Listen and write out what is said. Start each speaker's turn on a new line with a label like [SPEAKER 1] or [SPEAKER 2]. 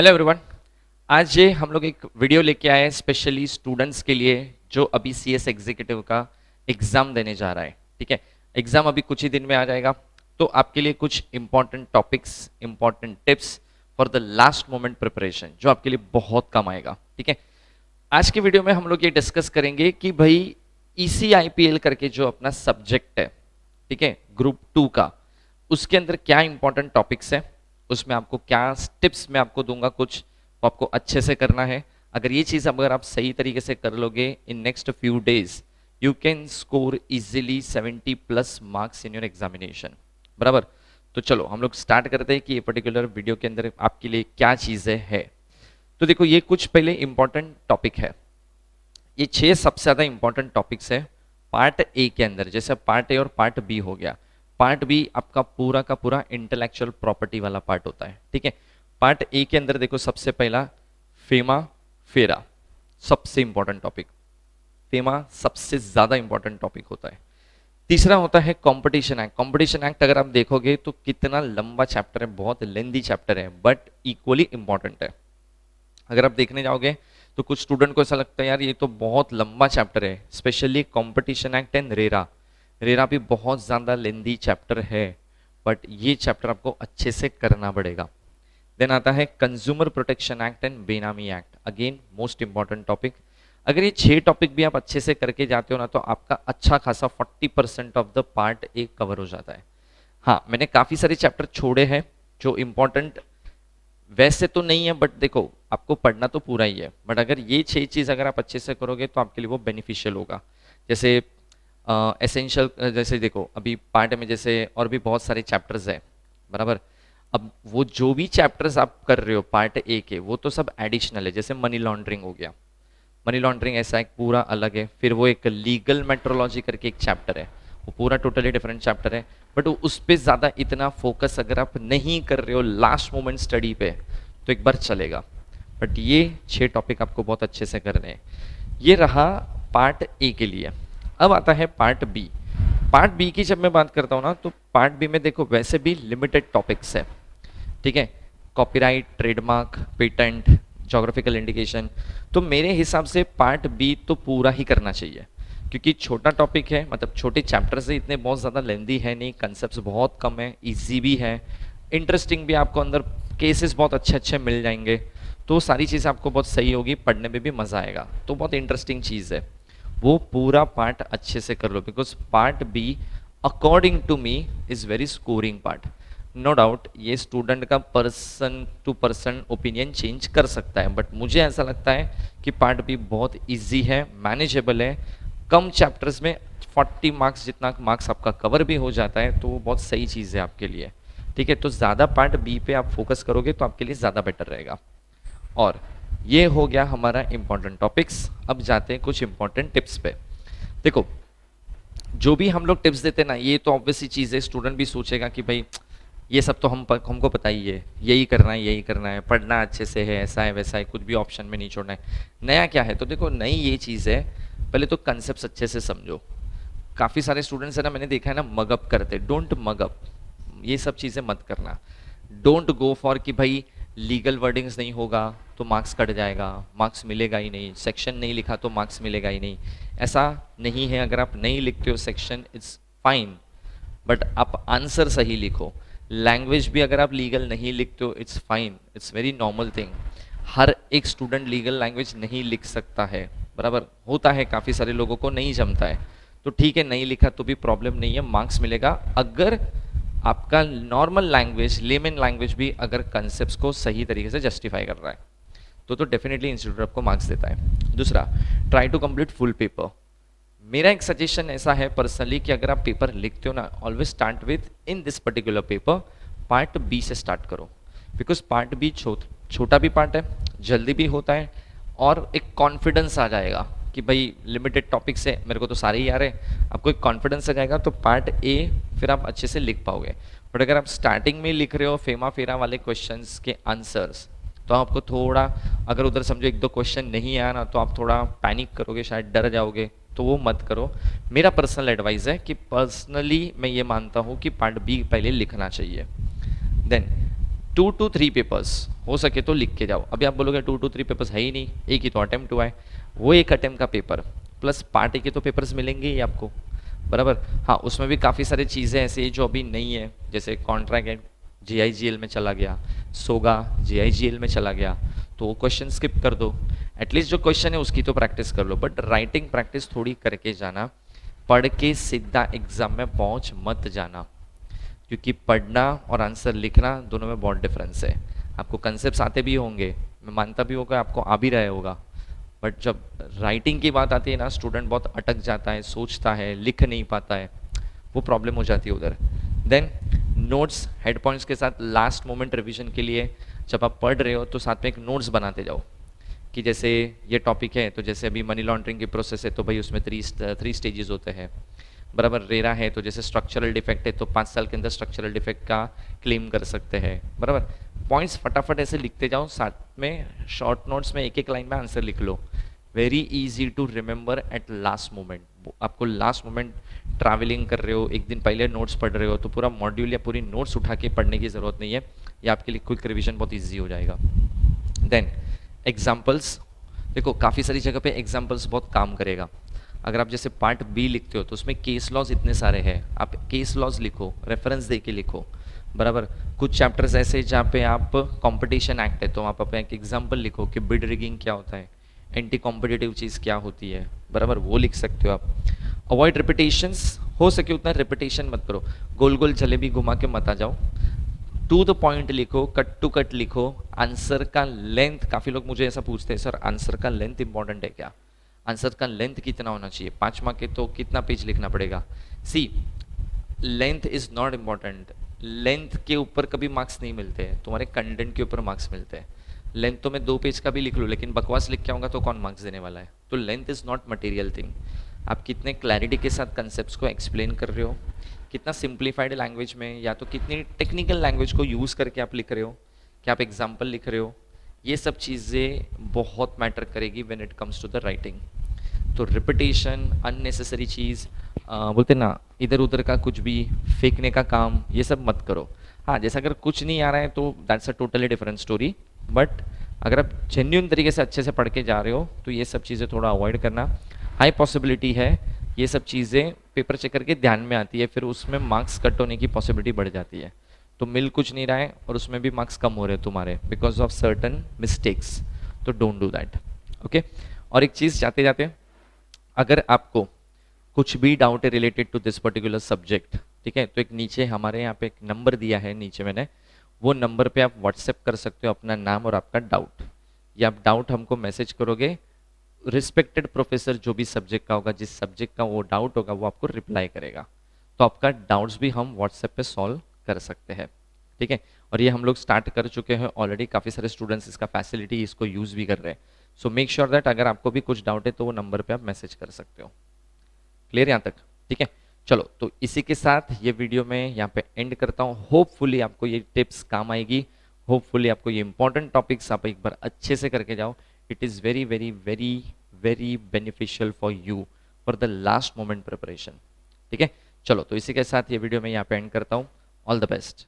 [SPEAKER 1] Hello everyone. आज ये हम लोग एक वीडियो लेके आए हैं स्पेशली स्टूडेंट्स के लिए जो अभी सीएस एग्जीक्यूटिव का एग्जाम देने जा रहा है। ठीक है, एग्जाम अभी कुछ ही दिन में आ जाएगा, तो आपके लिए कुछ important topics, important tips for the last moment preparation जो आपके लिए बहुत काम आएगा। ठीक है, आज के वीडियो में हम लोग ये डिस्कस करेंगे कि भाई ईसीआईपीएल करके जो अपना सब्जेक्ट है, ठीक है, ग्रुप 2 का, उसके अंदर क्या इंपॉर्टेंट टॉपिक्स है, उसमें आपको क्या टिप्स मैं आपको दूंगा, कुछ तो आपको अच्छे से करना है। अगर ये चीज अगर आप सही तरीके से कर लोगे in next few days you can score easily 70+ marks in your examination. बराबर, तो चलो हम लोग स्टार्ट करते हैं कि ये पर्टिकुलर वीडियो के अंदर आपके लिए क्या चीजें है। तो देखो, ये कुछ पहले इंपॉर्टेंट टॉपिक है। ये 6 सबसे ज्यादा इंपॉर्टेंट टॉपिक्स है पार्ट ए के अंदर। जैसे पार्ट ए और पार्ट बी हो गया, पार्ट बी आपका पूरा का पूरा इंटेलेक्चुअल प्रॉपर्टी वाला पार्ट होता है। ठीक है, पार्ट ए के अंदर देखो, सबसे पहला फेमा फेरा, सबसे इंपॉर्टेंट टॉपिक। फेमा सबसे ज्यादा इंपॉर्टेंट टॉपिक होता है। तीसरा होता है कंपटीशन एक्ट। कंपटीशन एक्ट अगर आप देखोगे तो कितना लंबा चैप्टर है, बहुत लेंदी चैप्टर है, बट इक्वली इंपॉर्टेंट है। अगर आप देखने जाओगे तो कुछ स्टूडेंट को ऐसा लगता है यार ये तो बहुत लंबा चैप्टर है, specially competition act and RERA. RERA भी बहुत ज़्यादा लेंदी चैप्टर है, बट ये चैप्टर आपको अच्छे से करना पड़ेगा। देन आता है कंज्यूमर प्रोटेक्शन एक्ट एंड बेनामी act, again most important topic. अगर ये 6 टॉपिक भी आप अच्छे से करके जाते हो ना, तो आपका अच्छा खासा 40% ऑफ द पार्ट एक कवर हो जाता है। हाँ, मैंने काफ़ी सारे चैप्टर छोड़े हैं जो इंपॉर्टेंट वैसे तो नहीं है, बट देखो आपको पढ़ना तो पूरा ही है, बट अगर ये 6 चीज़ अगर आप अच्छे से करोगे तो आपके लिए वो बेनिफिशियल होगा। जैसे एसेंशियल, जैसे देखो अभी पार्ट में जैसे और भी बहुत सारे चैप्टर्स है, बराबर। अब वो जो भी चैप्टर्स आप कर रहे हो पार्ट ए के, वो तो सब एडिशनल है। जैसे मनी लॉन्ड्रिंग हो गया, मनी लॉन्ड्रिंग ऐसा एक पूरा अलग है। फिर वो एक लीगल मेट्रोलॉजी करके एक चैप्टर है, वो पूरा टोटली डिफरेंट चैप्टर है, बट उस पर ज़्यादा इतना फोकस अगर आप नहीं कर रहे हो लास्ट मोमेंट स्टडी पे तो एक बार चलेगा, बट ये 6 टॉपिक आपको बहुत अच्छे से करने हैं। ये रहा पार्ट ए के लिए। अब आता है पार्ट बी। पार्ट बी की जब मैं बात करता हूँ ना, तो पार्ट बी में देखो वैसे भी लिमिटेड टॉपिक्स है। ठीक है, copyright, trademark, patent, geographical indication. तो मेरे हिसाब से पार्ट बी तो पूरा ही करना चाहिए, क्योंकि छोटा टॉपिक है, मतलब छोटे चैप्टर से इतने बहुत ज़्यादा लेंदी है नहीं, कंसेप्ट बहुत कम है, इजी भी है, इंटरेस्टिंग भी, आपको अंदर केसेस बहुत अच्छे अच्छे मिल जाएंगे। तो सारी चीज़ आपको बहुत सही होगी, पढ़ने में भी मज़ा आएगा, तो बहुत इंटरेस्टिंग चीज़ है। वो पूरा पार्ट अच्छे से कर लो, because part B according to me is very scoring part. No doubt ये स्टूडेंट का person to person opinion change कर सकता है, बट मुझे ऐसा लगता है कि पार्ट बी बहुत इजी है, मैनेजेबल है। कम चैप्टर्स में 40 मार्क्स जितना मार्क्स आपका कवर भी हो जाता है, तो वो बहुत सही चीज़ है आपके लिए। ठीक है, तो ज़्यादा पार्ट बी पे आप फोकस करोगे तो आपके लिए ज़्यादा बेटर रहेगा। और ये हो गया हमारा इंपॉर्टेंट टॉपिक्स। अब जाते हैं कुछ इंपॉर्टेंट टिप्स पे। देखो, जो भी हम लोग टिप्स देते हैं ना, ये तो ऑब्वियसली चीज़ है, स्टूडेंट भी सोचेगा कि भाई ये सब तो हमको पता ही है, यही करना है, यही करना है, पढ़ना अच्छे से है, ऐसा है वैसा है, कुछ भी ऑप्शन में नहीं छोड़ना है। नया क्या है? तो देखो, नई ये चीज़ है, पहले तो कंसेप्ट अच्छे से समझो। काफ़ी सारे स्टूडेंट्स है ना, मैंने देखा है ना, मगअप करते। डोंट मगअप, ये सब चीज़ें मत करना। डोंट गो फॉर कि भाई लीगल वर्डिंग्स नहीं होगा तो मार्क्स कट जाएगा, मार्क्स मिलेगा ही नहीं, सेक्शन नहीं लिखा तो मार्क्स मिलेगा ही नहीं। ऐसा नहीं है। अगर आप नहीं लिखते हो सेक्शन, इट्स फाइन, बट आप आंसर सही लिखो। लैंग्वेज भी अगर आप लीगल नहीं लिखते हो, it's fine, it's very normal thing. हर एक स्टूडेंट लीगल लैंग्वेज नहीं लिख सकता है, बराबर होता है, काफ़ी सारे लोगों को नहीं जमता है, तो ठीक है, नहीं लिखा तो भी प्रॉब्लम नहीं है, मार्क्स मिलेगा। अगर आपका नॉर्मल लैंग्वेज, लेमन लैंग्वेज भी अगर कंसेप्ट को सही तरीके से जस्टिफाई कर रहा है, तो डेफिनेटली इंस्टीट्यूट आपको मार्क्स देता है। दूसरा, try to complete full paper. मेरा एक सजेशन ऐसा है पर्सनली कि अगर आप पेपर लिखते हो ना, always start with in this particular paper part B से स्टार्ट करो, बिकॉज पार्ट बी छोटा भी पार्ट है, जल्दी भी होता है, और एक कॉन्फिडेंस आ जाएगा कि भाई लिमिटेड टॉपिक से मेरे को तो सारे ही आ रहे हैं, आपको एक कॉन्फिडेंस आ जाएगा, तो पार्ट ए फिर आप अच्छे से लिख पाओगे। बट अगर आप स्टार्टिंग में लिख रहे हो फेमा फेरा वाले क्वेश्चंस के आंसर्स, तो आपको थोड़ा, अगर उधर समझो 1-2 क्वेश्चन नहीं आया ना, तो आप थोड़ा पैनिक करोगे, शायद डर जाओगे, तो वो मत करो। मेरा पर्सनल एडवाइस है कि पर्सनली मैं ये मानता हूँ कि पार्ट बी पहले लिखना चाहिए। देन 2 to 3 पेपर्स हो सके तो लिख के जाओ। अभी आप बोलोगे 2 to 3 पेपर्स है ही नहीं, एक ही तो अटेम्प्ट हुआ है, वो एक अटेम्प्ट का पेपर प्लस पार्ट ए के तो पेपर्स मिलेंगे ही आपको, बराबर। हाँ, उसमें भी काफ़ी सारी चीज़ें ऐसी जो अभी नहीं है, जैसे कॉन्ट्रैक्ट जीआईजीएल में चला गया, सोगा जीआईजीएल में चला गया, तो वो क्वेश्चन स्किप कर दो। एटलीस्ट जो क्वेश्चन है उसकी तो प्रैक्टिस कर लो, बट राइटिंग प्रैक्टिस थोड़ी करके जाना, पढ़ के सीधा एग्जाम में पहुंच मत जाना, क्योंकि पढ़ना और आंसर लिखना दोनों में बहुत डिफरेंस है। आपको कंसेप्ट आते भी होंगे, मैं मानता भी होगा आपको आ भी रहे होगा, बट जब राइटिंग की बात आती है ना, स्टूडेंट बहुत अटक जाता है, सोचता है, लिख नहीं पाता है, वो प्रॉब्लम हो जाती है उधर। देन नोट्स हेड पॉइंट्स के साथ लास्ट मोमेंट रिवीजन के लिए जब आप पढ़ रहे हो तो साथ में एक नोट्स बनाते जाओ, कि जैसे ये टॉपिक है तो जैसे अभी मनी लॉन्ड्रिंग की प्रोसेस है तो भाई उसमें थ्री स्टेजेस होते हैं, बराबर। रेरा है तो जैसे स्ट्रक्चरल डिफेक्ट है तो 5 साल के अंदर स्ट्रक्चरल डिफेक्ट का क्लेम कर सकते हैं, बराबर। पॉइंट्स फटाफट ऐसे लिखते जाओ, साथ में शॉर्ट नोट्स में एक एक लाइन में आंसर लिख लो। Very easy to remember at last moment. आपको लास्ट मोमेंट ट्रैवलिंग कर रहे हो, एक दिन पहले नोट्स पढ़ रहे हो, तो पूरा मॉड्यूल या पूरी नोट्स उठा के पढ़ने की ज़रूरत नहीं है, ये आपके लिए क्विक रिविजन बहुत ईजी हो जाएगा। देन एग्जाम्पल्स, देखो काफ़ी सारी जगह पे एग्जाम्पल्स बहुत काम करेगा। अगर आप जैसे पार्ट बी लिखते हो तो उसमें केस लॉज इतने सारे हैं, आप केस लॉज लिखो, रेफरेंस दे के लिखो, बराबर। कुछ चैप्टर्स ऐसे जहाँ पे आप कंपटीशन एक्ट है तो आप अपना एक एग्जाम्पल लिखो कि बिड रिगिंग क्या होता है, एंटी कॉम्पिटिटिव चीज़ क्या होती है, बराबर, वो लिख सकते हो आप। अवॉइड रिपीटेशंस, हो सके उतना रिपीटेशन मत करो, गोल गोल जलेबी घुमा के मत आ जाओ, टू द पॉइंट लिखो, कट टू कट लिखो। आंसर का लेंथ, काफ़ी लोग मुझे ऐसा पूछते हैं सर आंसर का लेंथ इंपॉर्टेंट है क्या, आंसर का लेंथ कितना होना चाहिए, 5 मार्क के तो कितना पेज लिखना पड़ेगा। See, length is not important, length के ऊपर कभी मार्क्स नहीं मिलते हैं, तुम्हारे कंटेंट के ऊपर मार्क्स मिलते हैं। लेंथ तो मैं 2 पेज का भी लिख लूँ लेकिन बकवास लिख के आऊँगा तो कौन मार्क्स देने वाला है। तो length is not material thing, आप कितने क्लैरिटी के साथ कंसेप्ट को एक्सप्लेन कर रहे हो, कितना सिंप्लीफाइड लैंग्वेज में या तो कितनी टेक्निकल लैंग्वेज को यूज़ करके आप लिख रहे हो, क्या आप एग्जाम्पल लिख रहे हो, ये सब चीज़ें बहुत मैटर करेगी when it comes to the writing. तो रिपीटेशन, अननेसेसरी चीज़, बोलते ना इधर उधर का कुछ भी फेंकने का काम, ये सब मत करो। हाँ, जैसा अगर कुछ नहीं आ रहा है तो that's a totally different story, but अगर आप जेन्युइन तरीके से अच्छे से पढ़ के जा रहे हो तो ये सब चीज़ें थोड़ा अवॉइड करना। हाई पॉसिबिलिटी है ये सब चीज़ें पेपर चेक करके ध्यान में आती है, फिर उसमें मार्क्स कट होने की पॉसिबिलिटी बढ़ जाती है, तो मिल कुछ नहीं रहा है और उसमें भी मार्क्स कम हो रहे हैं तुम्हारे बिकॉज ऑफ सर्टन मिस्टेक्स, तो डोंट डू दैट, ओके। और एक चीज़ जाते जाते, अगर आपको कुछ भी डाउट है related to this particular subject, ठीक है, तो एक नीचे हमारे यहाँ पे एक नंबर दिया है, नीचे मैंने वो नंबर पे आप व्हाट्सएप कर सकते हो अपना नाम और आपका डाउट, या आप डाउट हमको मैसेज करोगे, रिस्पेक्टेड प्रोफेसर जो भी सब्जेक्ट का होगा, जिस सब्जेक्ट का वो डाउट होगा वो आपको रिप्लाई करेगा, तो आपका डाउट्स भी हम व्हाट्सएप पे सॉल्व कर सकते हैं, ठीक है। और ये हम लोग स्टार्ट कर चुके हैं ऑलरेडी, काफ़ी सारे स्टूडेंट्स इसका फैसिलिटी इसको यूज़ भी कर रहे हैं। सो मेक श्योर दैट अगर आपको भी कुछ डाउट है तो वो नंबर पे आप मैसेज कर सकते हो। क्लियर यहाँ तक, ठीक है। चलो, तो इसी के साथ ये वीडियो मैं यहाँ पे एंड करता हूँ। होपफुली आपको ये टिप्स काम आएगी, होपफुली आपको ये इंपॉर्टेंट टॉपिक्स आप एक बार अच्छे से करके जाओ। It is very very very very beneficial for you for the last moment preparation, ठीक है। चलो, तो इसी के साथ ये वीडियो मैं यहाँ पे एंड करता हूँ। All the best.